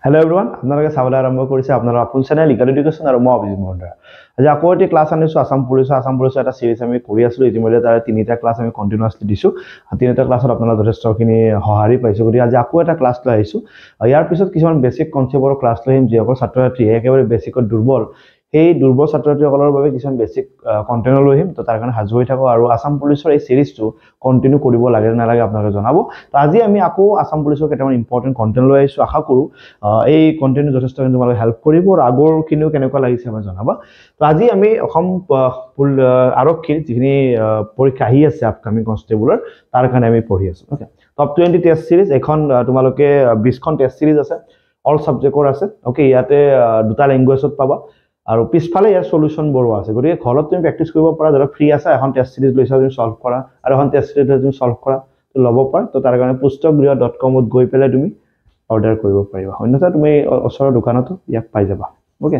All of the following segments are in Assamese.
Hello everyone, আপোনালোকে চাবলৈ আৰম্ভ কৰিছে আপোনাৰ আপোন চেনেল ইকাল এডুকেশ্যন আৰু মই অভিজিত মহন্দ্ৰা। আজি আকৌ এটি ক্লাছ আনিছো আসাম পুলিচৰ এটা সিৰিজ আমি কৰি আছিলো ইতিমধ্যে তাৰ তিনিটা ক্লাছ আমি কন্টিনিউয়াছলি দিছো। তিনিটা ক্লাছত আপোনালোকে যথেষ্টখিনি সহাৰি পাইছো গতি আজি আকৌ এটা ক্লাছ লৈ আহিছো। ইয়াৰ পিছত কিছুমান বেসিক কনসেপ্টৰ ক্লাছ লৈ আহিম যিসকল ছাত্ৰ-ছাত্ৰী একেবাৰে বেসিকত দুৰ্বল এই দুৰ্বল ছাত্ৰ-ছাত্ৰীসকলৰ বাবে কিছুমান বেসিক কন্টেন্ট লৈ আহিম তো তাৰ কাৰণে হাজু হৈ থাকো আৰু আসাম পুলিচৰ এই সিৰিজটো কন্টিনিউ কৰিব লাগে নালাগে আপোনালোকে জনাব। তো আজি আমি আকৌ আসাম পুলিচৰ কেইটামান ইম্পৰ্টেন্ট কন্টেন্ট লৈ আহিছো আশা কৰো এই কন্টেন্ট যথেষ্ট তোমালোকে হেল্প কৰিব আৰু আগৰ কিনিও কেনেকুৱা লাগিছে মই জনাবা। তো আজি আমি অসম আৰক্ষীৰ যিখিনি পৰীক্ষা আহি আছে আপকামিং কনষ্টেবলৰ তাৰ কাৰণে আমি পঢ়ি আছো। ওকে টপ 20 টেষ্ট সিৰিজ এখন তোমালোকে 20 খন টেষ্ট সিৰিজ আছে অল সাবজেক্টৰ আছে। ওকে ইয়াতে দুটা ল্যাঙ্গুৱেজত পাবা আৰু পিছফালে ইয়াৰ সলিউশন বৰ আছে গতিকে ঘৰত তুমি প্ৰেক্টিস কৰিব পাৰা যাৰা ফ্ৰী আছে এখন টেষ্ট সিৰিজ লৈছা তুমি সলভ কৰা আৰু এখন টেষ্ট সিৰিজ তুমি সলভ কৰা তো ল'ব পাৰা। তো তাৰ কাৰণে pustakgriha.com ত গৈ পেলাই তুমি অৰ্ডাৰ কৰিব পাৰিবা অন্যথা তুমি ওচৰৰ দোকানতো ইয়াক পাই যাবা। ওকে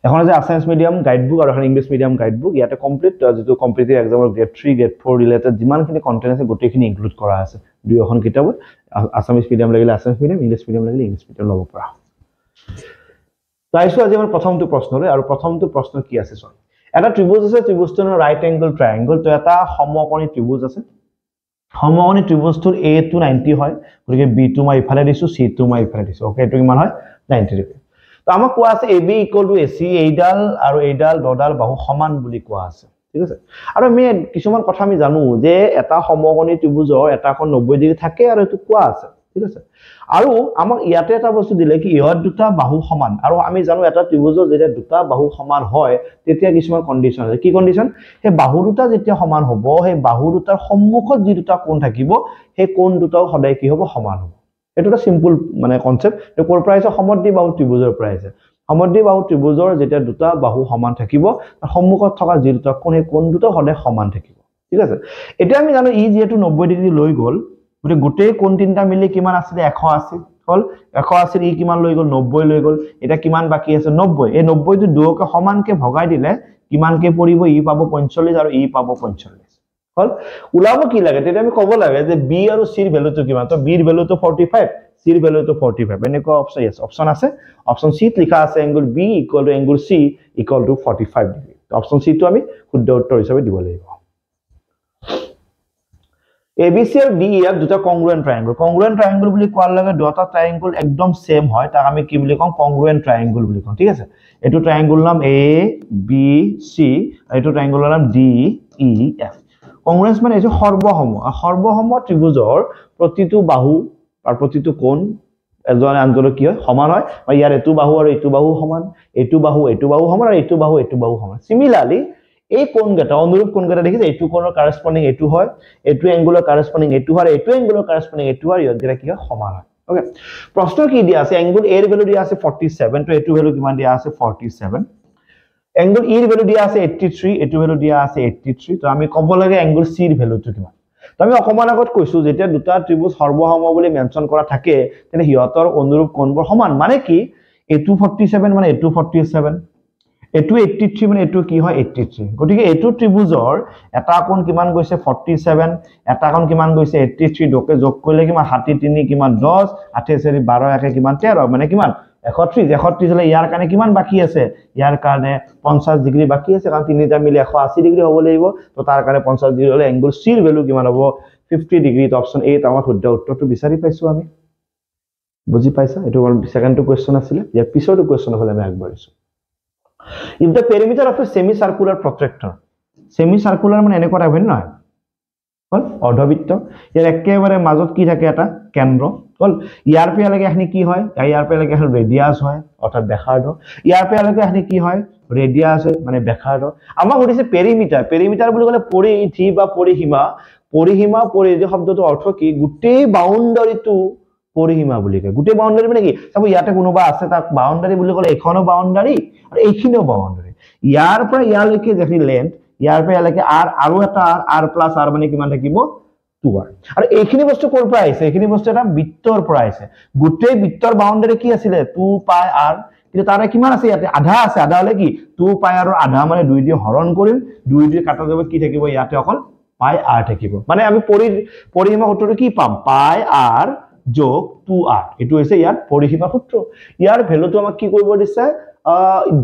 এখন আছে আসামিজ মিডিয়াম গাইডবুক আৰু এখন ইংলিশ মিডিয়াম গাইডবুক ইয়াতে কমপ্লিট যেটো কম্পিটিটিভ এক্সামৰ গ্ৰেড 3 গ্ৰেড 4 ৰিলেটেড যিমানখিনি কন্টেন্ট আছে গোটেইখিনি ইনক্লুড কৰা আছে দুইখন কিতাপত আসামিজ মিডিয়াম লাগিলে আসামিজ মিডিয়াম ইংলিশ মিডিয়াম লাগিলে ইংলিশ মিডিয়াম ল'ব পাৰা। তাইছো আজি আমাৰ প্ৰথমটো প্ৰশ্নৰে আৰু প্ৰথমটো প্ৰশ্ন কি আছে চোৱা এটা ত্ৰিভুজ আছে ত্ৰিভুজটোৰ ৰাইট এংগল ট্ৰায়াঙ্গল তো এটা সমকোণী ত্ৰিভুজ আছে সমকোণী ত্ৰিভুজটোৰ A টো 90 হয় গতিকে B টো মই ইফালে দিছো C টো মই ইফালে দিছো ওকে এটো কিমান হয় 90 ডিগ্ৰী। তো আমাক কোৱা আছে AB = AC এইডাল আৰু এইডাল দডাল বাহু সমান বুলি কোৱা আছে ঠিক আছে আৰু আমি কিছুমান কথা আমি জানো যে এটা সমকোণী ত্ৰিভুজৰ এটা কোণ 90 ডিগ্ৰী থাকে আৰু এটো কোৱা আছে ঠিক আছে আৰু আমাক ইয়াতে এটা বস্তু দিলে কি ইহত দুটা বাহু সমান আৰু আমি জানো এটা ত্ৰিভুজৰ যেতিয়া দুটা বাহু সমান হয় তেতিয়া কিছুমান কন্ডিশন আছে কি কন্ডিশন হে বাহু দুটা যেতিয়া সমান হ'ব হে বাহু দুটাৰ সম্মুখত যি দুটা কোণ থাকিব হে কোণ দুটাও সদায় কি হ'ব সমান হ'ব। এটো এটা সিম্পল মানে কনসেপ্ট এটো কোৰ প্ৰাইস সমদ্বি বাহু ত্ৰিভুজৰ প্ৰাইস সমদ্বি বাহু ত্ৰিভুজৰ যেতিয়া দুটা বাহু সমান থাকিব তাৰ সম্মুখত থকা যি দুটা কোণ হে কোণ দুটা সদায় সমান থাকিব ঠিক আছে। এতিয়া আমি জানো ই যেটো 90 ডিগ্ৰী লৈ গল গটে গোটেই কোণ তিনটা মিলি কিমান আছিল 180 হল 180 ই কিমান লৈ গল 90 লৈ গল এটা কিমান বাকি আছে 90 এই 90 টো দুয়োকে সমানকে ভগাই দিলে কিমানকে পৰিব ই পাব 45 আৰু ই পাব 45 হল উলাব কি লাগে তেতিয়া আমি কব লাগে যে B আৰু C ৰ ভ্যালুটো কিমান তো B ৰ ভ্যালুটো 45 C ৰ ভ্যালুটো 45 এনেকুৱা অপচন আছে অপচন C ত লিখা আছে angle B = angle C = 45 degree তো অপচন C টো আমি শুদ্ধ উত্তৰ হিচাপে দিব লাগিব। ABC আৰু DE ইয়াক দুটা কংগ্ৰুয়েন্ট ট্ৰায়াঙ্গল বুলি কোৱাৰ লগে দুটা ট্ৰায়াঙ্গল একদম সেম হয় তাক আমি কি বুলি কম কংগ্ৰুয়েন্ট ট্ৰায়াঙ্গল বুলি কম ঠিক আছে। এটো ট্ৰায়াঙ্গল নাম ABC এটো ট্ৰায়াঙ্গলৰ নাম DEF কংগ্ৰুয়েন্স মানে এই সৰ্বসম ত্ৰিভুজৰ প্ৰতিটো বাহু আৰু প্ৰতিটো কোণ এজন আনজনৰ কি হয় সমান হয় মানে ইয়াৰ এটো বাহু আৰু এটো বাহু সমান এটো বাহু সমান আৰু এটো বাহু সমান সিমিলাৰলি এই কোণ গটা অনুৰূপ কোণ গটা দেখিছে এটো কোণৰ কাৰেসপন্ডিং এটো হয় এটো এংগুলৰ কাৰেসপন্ডিং এটো হয় এটো এংগুলৰ কাৰেসপন্ডিং এটো হয় ইয়াত কি হয় সমান হয়। ওকে প্ৰশ্ন কি দিয়া আছে এংগুল A ৰ ভ্যালু দিয়া আছে 47 তো এটো ভ্যালু কিমান দিয়া আছে 47 এংগুল E ৰ ভ্যালু দিয়া আছে 83 এটো ভ্যালু দিয়া আছে 83 তো আমি ক'ব লাগে এংগুল C ৰ ভ্যালুটো কিমান তো আমি অকমান আগত কৈছো যেতিয়া দুটা ত্ৰিভুজ সৰ্বসম বুলি মেনশন কৰা থাকে তেনে হিয়তৰ অনুৰূপ কোণবোৰ সমান মানে কি এটো 47 মানে এটো 47 এটো 83 মানে এটো কি হয় 83 গটিকে এটো ত্ৰিভুজৰ এটা কোণ কিমান গৈছে 47 এটা কোণ কিমান গৈছে 83 ডকে যোগ কৰিলে কিমান 73 কিমান 10 88 12 একে কিমান 13 মানে কিমান 31 হলে ইয়াৰ কাৰণে কিমান বাকি আছে ইয়াৰ কাৰণে 50 ডিগ্ৰী বাকি আছে কাৰণ তিনিটা মিলি 180 ডিগ্ৰী হ'ব লাগিব তো তাৰ কাৰণে 50 ডিগ্ৰী হলে এংগল C ৰ ভ্যালু কিমান হ'ব 50 ডিগ্ৰী তো অপচন A আমাৰ শুদ্ধ উত্তৰটো বিচাৰি পাইছো আমি বুজি পাইছা এটো সেকেন্ডটো কোৱেশ্চন আছিল ইয়াৰ পিছৰটো কোৱেশ্চন হলে আমি আগবাঢ়িছো। If the perimeter of a semicircular protractor semicircular মানে এনেকুৱা টাইপ হয় নহয় হল অৰ্ধবৃত্ত ইয়াৰ একেবাৰে মাজত কি থাকে এটা কেন্দ্ৰ হল ইয়াৰ পৰা লাগে এখানি কি হয় ইয়াৰ পৰা লাগে ৰেডিয়াস হয় অৰ্থাৎ ব্যাসাৰ্ধ ইয়াৰ পৰা লাগে এখানি কি হয় ৰেডিয়াস হয় মানে ব্যাসাৰ্ধ আমাক কৈছে পেৰিমিটাৰ বুলি ক'লে পৰিধি বা পৰিসীমা পৰিধি শব্দটো অৰ্থ কি গোটেই বাউন্ডাৰীটো পৰিসীমা বুলি কয় গোটেই বাউন্ডাৰী মানে কি চাব ইয়াতে কোনোবা আছে তাক বাউন্ডাৰী বুলি ক'লে এখনো বাউন্ডাৰী আৰু এইখিনিও বাউন্ডাৰী ইয়াৰ পৰা ইয়ালৈকে যেখি লেন্থ ইয়াৰ পৰা ইয়ালৈকে r আৰু এটা r + r মানে কিমান থাকিব 2r আৰু এইখিনি বস্তু কৰ পৰা আহিছে এইখিনি বস্তু এটা বৃত্তৰ পৰা আহিছে গোটেই বৃত্তৰ বাউন্ডাৰী কি আছিল 2πr কিন্তু তাৰে কিমান আছে ইয়াতে আধা আছে আধা হলে কি 2πr আৰু আধা মানে 2 দিয়ে হৰণ কৰিম 2 দিয়ে কাটা যাব কি থাকিব ইয়াতে অকল πr থাকিব মানে আমি পৰিসীমা সূত্ৰটো কি পাম πr যোগ 2r এটো হৈছে ইয়াৰ পৰিসীমা সূত্ৰ ইয়াৰ ভ্যালুটো আমাক কি কৰিব দিছে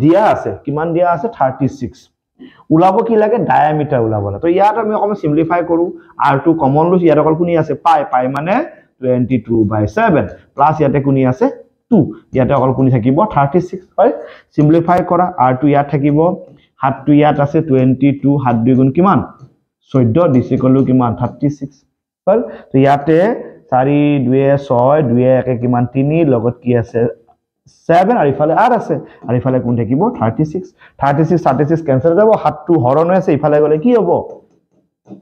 দিয়া আছে কিমান দিয়া আছে 36 উলাব কি লাগে ডায়ামিটাৰ উলাবলা তো ইয়াত আমি অকম সিম্পলিফাই কৰো r2 কমন লুজ ইয়াত অকল কোনি আছে পাই মানে 22/7 প্লাস ইয়াতে কোনি আছে 2 ইয়াতে অকল কোনি থাকিব 36 হয় সিম্পলিফাই কৰা r2 ইয়াত থাকিব হাতটো ইয়াত আছে 22 হাত দুই গুণ কিমান 14 ডিসি কলো কিমান 36 হল তো ইয়াতে 4 2 6 2 1 কিমান 3 লগত কি আছে 7 আর ইফালে আর আছে আর ইফালে কোন থাকিব 36 ক্যান্সেল যাব হাতটো হরণ আছে ইফালে গলে কি হ'ব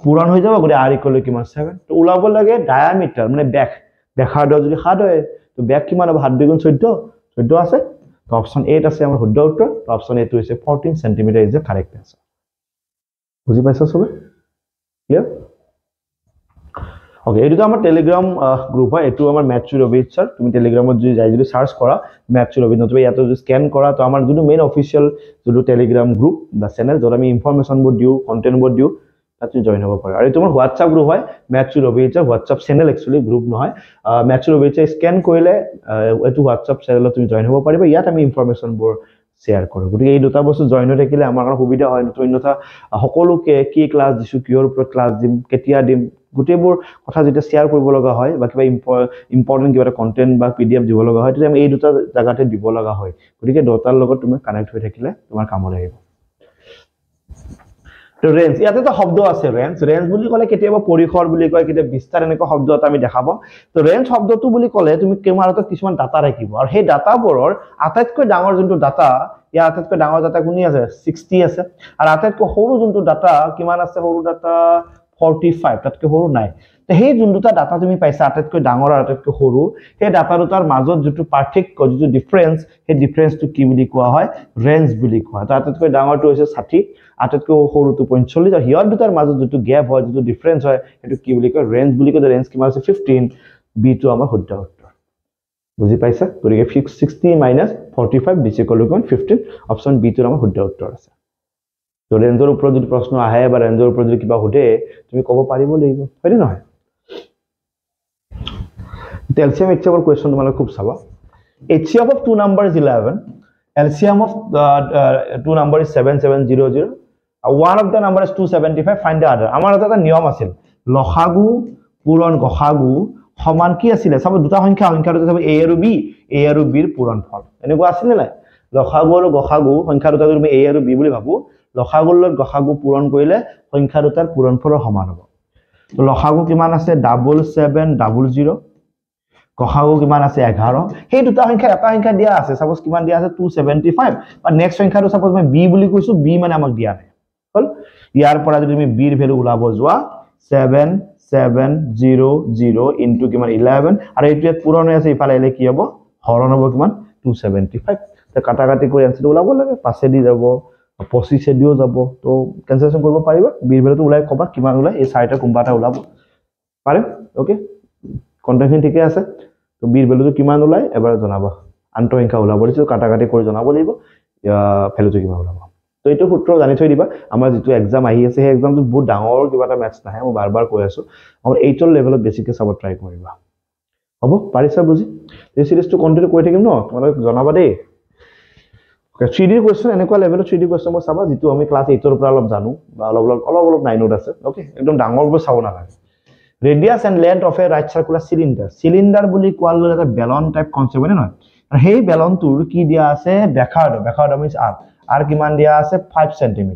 পূরণ হৈ যাব গলে r = কিমান 7 তো উলাব লাগে ডায়ামিটার মানে ব্যাসাৰ যদি 7 হয় তো ব্যাস কিমান হ'ব 7 গুণ 14 আছে তো অপশন 8 আছে আমাৰ শুদ্ধ উত্তৰ তো অপশন 8 হৈছে 14 cm is the correct answer বুজি পাইছা সবে ক্লিয়াৰ ওকে এটো আমাৰ টেলিগ্ৰাম গ্ৰুপ হয় এটো আমাৰ ম্যাথচুৰ অবিত স্যাৰ তুমি টেলিগ্ৰামত যদি যাই যদি সাৰ্চ কৰা ম্যাথচুৰ অবিত নতুবা ইয়াতে যদি স্ক্যান কৰা তো আমাৰ যদি মেইন অফিশিয়াল যদি টেলিগ্ৰাম গ্ৰুপ বা চ্যানেল যত আমি ইনফৰমেশন বোৰ দিও কন্টেন্ট বোৰ দিও তাতে জয়েন হ'ব পাৰে আৰু তোমাৰ হোৱাটসঅ্যাপ গ্ৰুপ হয় ম্যাথচুৰ অবিত হোৱাটসঅ্যাপ চ্যানেল একচুয়ালি গ্ৰুপ নহয় ম্যাথচুৰ অবিত স্ক্যান কৰিলে এটো হোৱাটসঅ্যাপ চ্যানেলত তুমি জয়েন হ'ব পাৰিবা ইয়াত আমি ইনফৰমেশন বোৰ শেয়াৰ কৰো গতিকে এই দুটা বস্তু জয়েন হৈ থাকিলে আমাৰ কাৰণে সুবিধা হয় অন্যথা সকলোকে কি ক্লাস দিছো কিহৰ ওপৰত ক্লাস দিম কেতিয়া দিম গুটেবোৰ কথা যেটা শেয়াৰ কৰিব লগা হয় বা কিবা ইম্পৰ্টেন্ট কিবা কন্টেন্ট বা পিডিএফ দিব লগা হয় তেতিয়া আমি এই দুটা জায়গাতে দিব লগা হয় গতিকে দুটাৰ লগত তুমি কানেক্ট হৈ থাকিলে তোমাৰ কামত আহিব তো ৰেঞ্জ ইয়াতে তো শব্দ আছে ৰেঞ্জ বুলি ক'লে কেতিয়াবা পৰিসৰ বুলি কয় কেতিয়া বিস্তাৰ এনেকুৱা শব্দ এটা আমি দেখাব তো ৰেঞ্জ শব্দটো বুলি ক'লে তুমি কেমেৰাত কিছুমান ডাটা ৰাখিব আৰু সেই ডাটাবোৰৰ আটাইতকৈ ডাঙৰ যোনটো ডাটা ইয়াৰ আটাইতকৈ ডাঙৰ ডাটা কোনি আছে 60 আছে আৰু আটাইতকৈ সৰু যোনটো ডাটা কিমান আছে সৰু ডাটা 45 তাতকৈ সৰু নাই তো সেই যোনটা ডাটা তুমি পাইছা আটাইতকৈ ডাঙৰ আৰু আটাইতকৈ সৰু সেই ডাটা দুটাৰ মাজত যেটো পাৰ্থক্য যেটো ডিফাৰেন্স সেই ডিফাৰেন্সটো কি বুলি কোৱা হয় ৰেঞ্জ বুলি কোৱা হয় তো আটাইতকৈ ডাঙৰটো হৈছে 60 আটাইতকৈ সৰুটো 45 আৰু হিয়ৰ দুটাৰ মাজত যেটো গ্যাপ হয় যেটো ডিফাৰেন্স হয় এটো কি বুলি কয় ৰেঞ্জ বুলি কয় ৰেঞ্জ কিমান আছে 15 বি টো আমাৰ শুদ্ধ উত্তৰ বুজি পাইছা গতিকে 60 - 45 ডিসি কলো 15 অপশন বি টো আমাৰ শুদ্ধ উত্তৰ আছে তো ৰেঞ্জৰ ওপৰত যদি প্ৰশ্ন আহে বা ৰেঞ্জৰ ওপৰত যদি কিবা হুধে তুমি ক'ব পাৰিব লাগিব হয়নে নহয় LCM HCF question তোমালোক খুব চাবা HCF of two number is 11 LCM of two number is 7700 one of the number is 275 find the other আমাৰ এটা নিয়ম আছিল লসাগু পূৰণ গসাগু সমান কি আছিল সব দুটা সংখ্যাটো সব a আৰু b ৰ পূৰণফল এনেকুৱা আছিল নাই লসাগু আৰু গসাগু সংখ্যা দুটা তুমি a আৰু b বুলি ভাবো লসাগুৰ লগত গসাগু পূৰণ কৰিলে সংখ্যা দুটাৰ পূৰণফলৰ সমান হ'ব তো লসাগু কিমান আছে 7700 গসাগু কিমান আছে 11 সেই দুটা সংখ্যা এটা সংখ্যা দিয়া আছে সাপোজ কিমান দিয়া আছে 275 আৰু নেক্সট সংখ্যাটো সাপোজ মই b বুলি কৈছো b মানে আমাক দিয়া নাই হল ইয়াৰ পৰা যদি তুমি b ৰ ভ্যালু উলাব যোৱা 7700 ইনটু কিমান 11 আৰু এইটো পূৰণ হৈ আছে ইফালে এলে কি হ'ব হৰণ হ'ব কিমান 275 তো কাটাকাটি কৰি আনসাৰটো উলাব লাগে পাছে দি যাব 25 দিও যাব তো ক্যালকুলেশন কৰিব পাৰিবা b ৰ ভ্যালুটো উলাই কবা কিমান উলাই এই চাৰিটা কোনবাটা উলাব পাৰে ওকে কন্টেন্ট ঠিকে আছে তো b ৰ ভ্যালুটো কিমান উলাই এবাৰ জনাবা আন্ত সংখ্যা উলাব দিছো কাটাকাটি কৰি জনাব লাগিব ভ্যালুটো কিমান উলাব তো এইটো সূত্ৰ জানি থৈ দিবা আমাৰ যেটো এক্সাম আহি আছে সেই এক্সামটো বহুত ডাঙৰ কিবা এটা ম্যাথছ নাহে মই বাৰবাৰ কৈ আছো আমাৰ 8 ৰ লেভেলত বেছিকৈ চাব ট্ৰাই কৰিবা হ'ব পাৰিছা বুজি এই সিৰিজটো কন্টিনিউ কৰি থাকিম ন তোমালোক জনাবা দেই ওকে 3D কোৱেশ্চন এনেকুৱা লেভেলত 3D কোৱেশ্চন মই চাবা যেটো আমি ক্লাস 8 ৰ পৰা অলপ জানো বা অলপ 9 ত আছে ওকে একদম ডাঙৰকৈ চাব নালাগে radius and length of a right circular cylinder বুলি কোৱাল এটা বেলন টাইপ কনসেপ্ট হয় নহয় আৰু সেই বেলনটোৰ কি দিয়া আছে ব্যাসাৰ্ধ মিন্স r কিমান দিয়া আছে 5 cm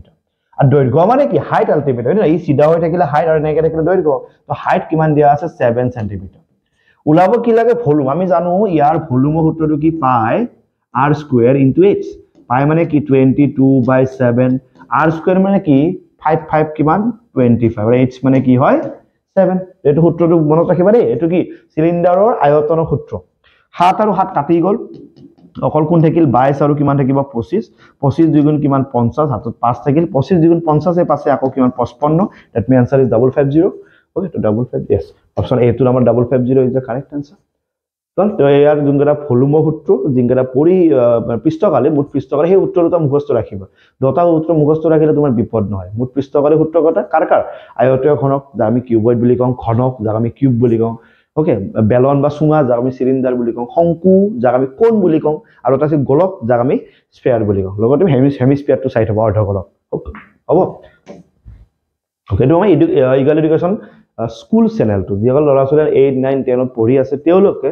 আৰু দৈৰ্ঘ্য মানে কি হাইট আল্টিমেট হয় না এই সিধা হৈ থাকিলে হাইট আৰু এনেকৈ থাকিলে দৈৰ্ঘ্য তো হাইট কিমান দিয়া আছে 7 cm উলাব কি লাগে ভলিউম আমি জানো ইয়াৰ ভলিউমৰ সূত্ৰটো কি পাই r স্কয়াৰ * h পাই মানে কি 22/7 r স্কয়াৰ মানে কি 5 কিমান 25 আৰু h মানে কি হয় 7 এটো সূত্ৰটো মনত ৰাখিবা দেই এটো কি সিলিন্ডাৰৰ আয়তনৰ সূত্ৰ 7 আৰু 7 কাটি গল অকল কোন থাকিল 22 আৰু কিমান থাকিব 25 দুগুণ কিমান 50 হাতত 5 থাকিল 25 দুগুণ 50 এ পাছে আকৌ কিমান 55 that mean answer is 550 okay তো 55 यस অপশন এ টো number 550 is the correct answer তো ইয়াৰ যোনটা ভলিউমৰ সূত্ৰ জিংগৰা পৰি পৃষ্ঠকালে মুঠ পৃষ্ঠকালে সেই সূত্ৰটো মুখস্থ ৰাখিবা দুটা সূত্ৰ মুখস্থ ৰাখিলে তোমাৰ বিপদ নহয় মুঠ পৃষ্ঠকালে সূত্ৰ কটা কাৰ আয়তীয় ঘনক যা আমি কিউবয়েড বুলি কওঁ ঘনক যা আমি কিউব বুলি কওঁ ওকে বেলন বা সুঙা যাক আমি সিলিন্ডার বুলি কওঁ শংকু যাক আমি কোণ বুলি কওঁ আৰু এটা আছে গোলক যাক আমি স্ফিয়াৰ বুলি কওঁ লগতে হেমিস্ফিয়াৰটো চাই থবা অৰ্ধগোলক হ'ব ওকে তো আমি ইকুৱেল এডুকেশ্যন স্কুল চেনেলটো যিসকল ল'ৰা ছোৱালী 8 9 10 ত পঢ়ি আছে তেওঁলোকে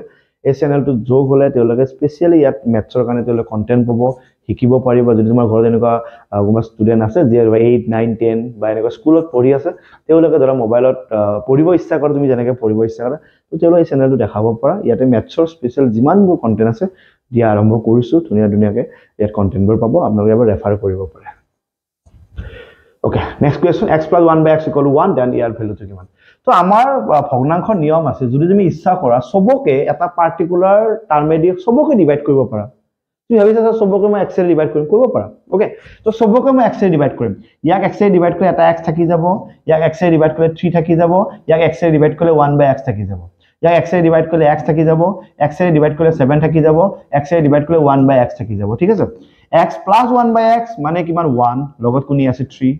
এই চেনেলটো যোগ হলে তেওঁলোকে স্পেচিয়ালি ইয়াত মেথছৰ কাৰণে তেওঁলোকে কন্টেন্ট পাব শিকিব পাৰিব যদি তোমাৰ ঘৰত এনেকুৱা কোনোবা ষ্টুডেন্ট আছে যে 8 9 10 বা এনেকুৱা স্কুলত পঢ়ি আছে তেওঁলোকে ধৰা মোবাইলত পঢ়িব ইচ্ছা কৰে তুমি যেনেকৈ পঢ়িব ইচ্ছা কৰা তো তেওঁলোকে এই চেনেলটো দেখাব পাৰা ইয়াতে মেথছৰ স্পেচিয়াল যিমানবোৰ কন্টেন্ট আছে দিয়া আৰম্ভ কৰিছো ধুনীয়াকৈ ইয়াত কন্টেন্টবোৰ পাব আপোনালোকে এবাৰ ৰেফাৰ কৰিব পাৰে Okay, next question, x plus 1 by x equal to 1, then ইয়াৰ ভ্যালুটো কিমান তো আমাৰ ভগ্নাংশৰ নিয়ম আছে যদি তুমি ইচ্ছা কৰা সবকে এটা পাৰ্টিকুলাৰ টাৰ্মেদি সবকে ডিভাইড কৰিব পাৰা তুমি ভাবিছা সবকে মই x এ ডিভাইড কৰিব পাৰা ওকে তো সবকে মই x এ ডিভাইড কৰিম ইয়াক x এ ডিভাইড কৰি এটা x থাকি যাব ইয়াক x এ ডিভাইড কৰি 3 থাকি যাব ইয়াক x এ ডিভাইড কৰি 1 by x থাকি যাব ইয়াক x এ ডিভাইড কৰি x থাকি যাব x এ ডিভাইড কৰি 7 থাকি যাব x এ ডিভাইড কৰি 1 by x থাকি যাব ঠিক আছে x plus 1 by x মানে কিমান 1 লগত কোনি আছে 3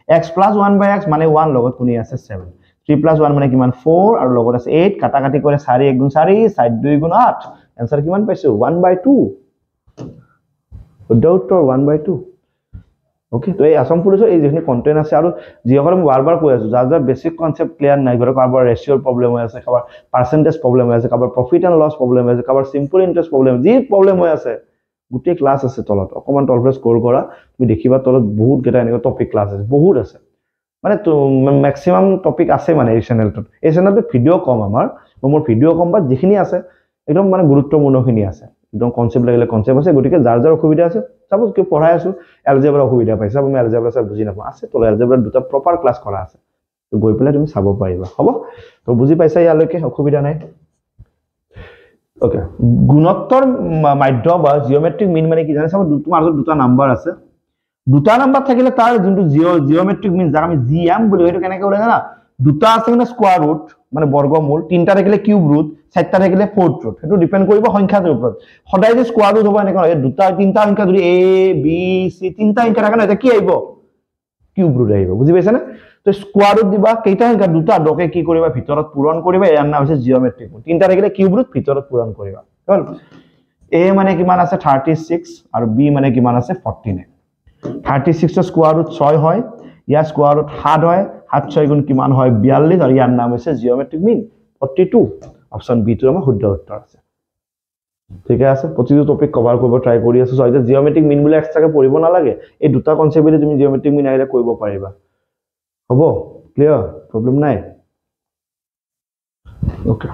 x plus 1 by x মানে 1 লগত কোনি আছে 7 3 plus 1 মানে কিমান 4 আৰু লগত আছে 8 কাটা কাটি কৰে 4 1 গুণ 4 সাইড 2 গুণ 8 आंसर কিমান পাইছো 1 by 2 উত্তৰ 1 by 2 ওকে তো এই আসাম পুলিশৰ এই যেখিনি কন্টেন্ট আছে আৰু যিসকল মই বাৰবাৰ কৈ আছো যাৰ বেসিক কনসেপ্ট ক্লিয়াৰ নাই ঘৰৰ কাৰোবাৰ ৰেশিওৰ প্ৰবলেম হৈ আছে কাৰোবাৰ পাৰ্সেন্টেজ প্ৰবলেম হৈ আছে কাৰোবাৰ প্ৰফিট এণ্ড লছ প্ৰবলেম হৈ আছে কাৰোবাৰ সিম্পল ইন্টাৰেষ্ট প্ৰবলেম যি প্ৰবলেম হৈ আছে গুটে ক্লাস আছে তলত অকমান তলফে স্ক্ৰল কৰা তুমি দেখিবা তলত বহুত গেটা এনেকুৱা টপিক ক্লাস আছে বহুত আছে মানে তো ম্যাক্সিমাম টপিক আছে মানে এই চেনেলটোত ভিডিও কম আমাৰ মোৰ ভিডিও কম বা যিখিনি আছে একদম মানে গুৰুত্বপূৰ্ণখিনি আছে একদম কনসেপ্ট লাগিলে কনসেপ্ট আছে গটিকে যাৰ অসুবিধা আছে সাপোজ কি পঢ়াই আছো এলজেব্ৰা অসুবিধা পাইছা আমি এলজেব্ৰা সব বুজি নাপাওঁ আছে তল এলজেব্ৰা দুটা প্ৰপাৰ ক্লাস কৰা আছে তো গৈ পেলাই তুমি চাব পাৰিবা হ'ব তো বুজি পাইছা ইয়ালৈকে অসুবিধা নাই ওকে গুণোত্তৰ মাধ্য বা জিওমেট্ৰিক মিন মানে কি জানে সব তোমাৰ দুটা নাম্বাৰ আছে দুটা নাম্বাৰ থাকিলে তাৰ যোনটো জিওমেট্ৰিক মিন যাক আমি জিএম বুলি হয়তো কেনেকৈ ওলাই জানা দুটা আছে মানে স্কয়াৰ ৰুট মানে বৰ্গমূল তিনটা থাকিলে কিউব ৰুট চাৰিটা থাকিলে ফোৰ্থ ৰুট হেতু ডিপেন্ড কৰিব সংখ্যাটোৰ ওপৰত সদায় যে স্কয়াৰ ৰুট হ'ব এনেকৈ হয় দুটা তিনটা সংখ্যা যদি a b c তিনটা সংখ্যা থাকে না এটা কি আহিব কিউব ৰুট আহিব বুজি পাইছা না তো স্কয়াৰ ৰুট দিবা কেইটা সংখ্যা দুটা ডকে কি কৰিবা ভিতৰত পূৰণ কৰিবা ইয়াৰ নাম হৈছে জিওমেট্ৰিক মিন তিনটা থাকিলে কিউব ৰুট ভিতৰত পূৰণ কৰিবা হল a মানে কিমান আছে 36 আৰু b মানে কিমান আছে 49 36 ৰ স্কয়াৰ ৰুট 6 হয় ইয়াৰ স্কয়াৰ ৰুট 7 হয় 7 6 গুণ কিমান হয় 42 আৰু ইয়াৰ নাম হৈছে জিওমেট্ৰিক মিন 42 অপচন বি টো আমাৰ শুদ্ধ উত্তৰ আছে ঠিক আছে প্ৰতিটো টপিক কভাৰ কৰিব ট্ৰাই কৰি আছো সো এতিয়া জিওমেট্ৰিক মিন বুলি এক্সট্ৰাকে পঢ়িব নালাগে এই দুটা কনসেপ্টে তুমি জিওমেট্ৰিক মিন আহিলে কৰিব পাৰিবা হ'ব ক্লিয়াৰ প্ৰবলেম নাই ওকে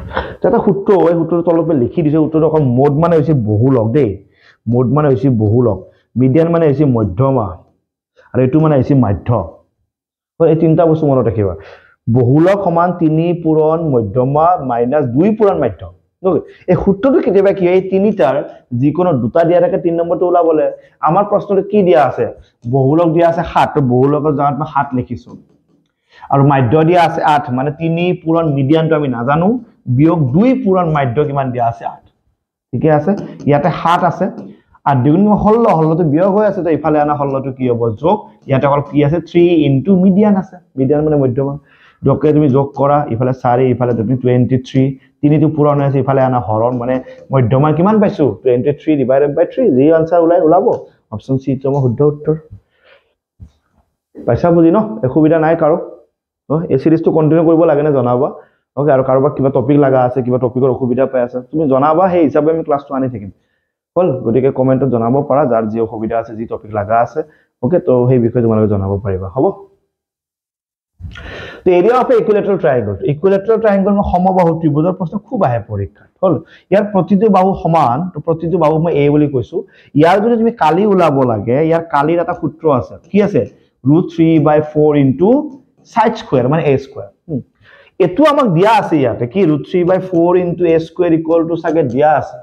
এটা সূত্ৰ এই সূত্ৰটো তলতে লিখি দিছে সূত্ৰটো অকল মোড মানে হৈছে বহুলক দেই মোড মানে হৈছে বহুলক মিডিয়ান মানে হৈছে মধ্যমা আৰু এটো মানে হৈছে মাধ্য এই তিনটা বস্তু মনত ৰাখিবা বহুলক সমান 3 পূৰণ মধ্যমা মাইনাস 2 পূৰণ মাধ্য ওকে এই সূত্ৰটো কেতিয়াবা কি এই তিনিটাৰ যিকোনো দুটা দিয়া থাকে 3 নম্বৰটো ওলাবলে আমাৰ প্ৰশ্নটো কি দিয়া আছে বহুলক দিয়া আছে 7 তো বহুলকৰ জাগাত মই 7 লিখিছো আৰু মাধ্য দিয়া আছে 8 মানে 3 পূৰণ মিডিয়ানটো আমি নাজানো বিয়োগ 2 পূৰণ মাধ্য কিমান দিয়া আছে 8 ঠিক আছে ইয়াতে 7 আছে আর দুগুণ হল্লটো বিয়োগ হৈ আছে তো ইফালে আনা হল্লটো কি হ'ব যোগ ইয়াতে অকল কি আছে 3 ইনটু মিডিয়ান আছে মিডিয়ান মানে মধ্যমা যোগকে তুমি যোগ কৰা ইফালে 4 ইফালে তুমি 23 তিনিটো পূৰণ আছে ইফালে আনা হৰণ মানে মধ্যমা কিমান পাইছো 23 ডিভাইডেড বাই 3 যি আনসাৰ ওলাব অপচন সি তো আমাৰ শুদ্ধ উত্তৰ পাইছা বুজি ন অসুবিধা নাই কাৰো এই সিৰিজটো কন্টিনিউ কৰিব লাগে না জনাবা ওকে আৰু কাৰোবাক কিবা টপিক লাগা আছে কিবা টপিকৰ অসুবিধা পাই আছে তুমি জনাবা সেই হিচাপে আমি ক্লাসটো আনি থাকিম হল গটিকে কমেন্টত জনাব পাৰা যাৰ যি অসুবিধা আছে যি টপিক লাগা আছে ওকে তো সেই বিষয়ে তোমালোকে জনাব পাৰিবা হ'ব তো এৰিয়া অফ ইকুইলেটাৰাল ট্ৰায়াঙ্গল সমবাহু ত্ৰিভুজৰ প্ৰশ্ন খুব আহে পৰীক্ষাত হল ইয়াৰ প্ৰতিটো বাহু সমান তো প্ৰতিটো বাহু মই a বুলি কৈছো ইয়াৰ যদি তুমি কালি ওলাব লাগে ইয়াৰ কালিৰ এটা সূত্ৰ আছে কি আছে √3/4 ইনটু সাইড স্কয়াৰ মানে a স্কয়াৰ এটো আমাক দিয়া আছে ইয়াতে কি √3/4 into a square equal to সাগে দিয়া আছে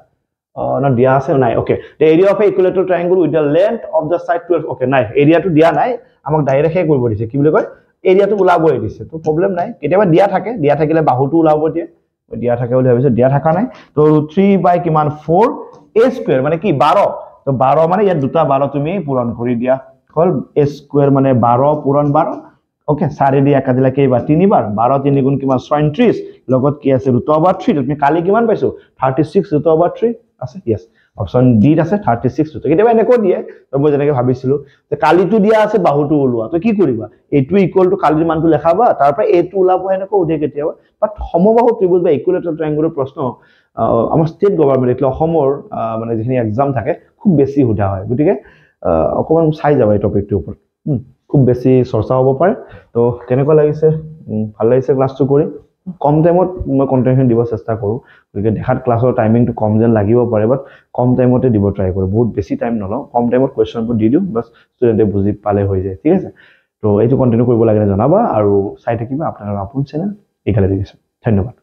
না দিয়া আছে নাই okay the area of a equilateral triangle with the length of the side 12 okay নাই এরিয়া টু দিয়া নাই আমাক ডাইরেক্ট হে কৰিব দিছে কি বুলি কয় এৰিয়া টু ওলাবই দিছে তো প্ৰবলেম নাই কেতিয়াবা দিয়া থাকে দিয়া থাকিলে বাহুটো ওলাব দিয়ে দিয়া থাকে বুলি ভাবিছো দিয়া থাকা নাই তো √3 কিমান 4 a স্কয়াৰ মানে কি 12 তো 12 মানে ইয়াত দুটা 12 তুমি পূৰণ কৰি দিয়া হল a স্কয়াৰ মানে 12 পূৰণ 12 ওকে 4 দি 1 কাটিলে কেইবাৰ 3 বাৰ 12 3 গুণ কিমান 36 লগত কি আছে √3 তুমি কালি কিমান পাইছো 36 √3 আছে यस অপচন ডি আছে 36 তো কেতিয়াবা এনেকৈ দিয়ে তো মই যেনেকৈ ভাবিছিলো যে কালিটো দিয়া আছে বাহুটো ওলোৱা তো কি কৰিবা এটো ইকুৱেল টু কালিৰ মানটো লেখাবা তাৰ পৰা এটো ওলাব এনেকৈ উঠে কেতিয়াবা বাট সমবাহু ত্ৰিভুজ বা ইকুইলেটাৰেল ট্ৰায়াঙ্গলৰ প্ৰশ্ন আমাৰ ষ্টেট গভৰ্ণমেণ্ট એટલે অসমৰ মানে যিখিনি এক্সাম থাকে খুব বেছি সোধা হয় গতিকে অকমান চাই যাবা এই টপিকটোৰ ওপৰত খুব বেছি চৰ্চা হ'ব পাৰে তো কেনেকৈ লাগিছে ভাল লাগিছে ক্লাছটো কৰি কম টাইমত মই কন্টেন্ট দিব চেষ্টা কৰো গতিকে দেখাত ক্লাছৰ টাইমিংটো কম যেন লাগিব পাৰে বাট কম টাইমতে দিব ট্ৰাই কৰো বহুত বেছি টাইম নলওঁ কম টাইমত কোৱেশ্চনবোৰ দি দিও বাস ষ্টুডেণ্টে বুজি পালে হৈ যায় ঠিক আছে তো এইটো কন্টিনিউ কৰিব লাগে জনাবা আৰু চাই থাকিবা আপোনালোকৰ আপোন চেনেল ইকালে এডুকেশ্যন ধন্যবাদ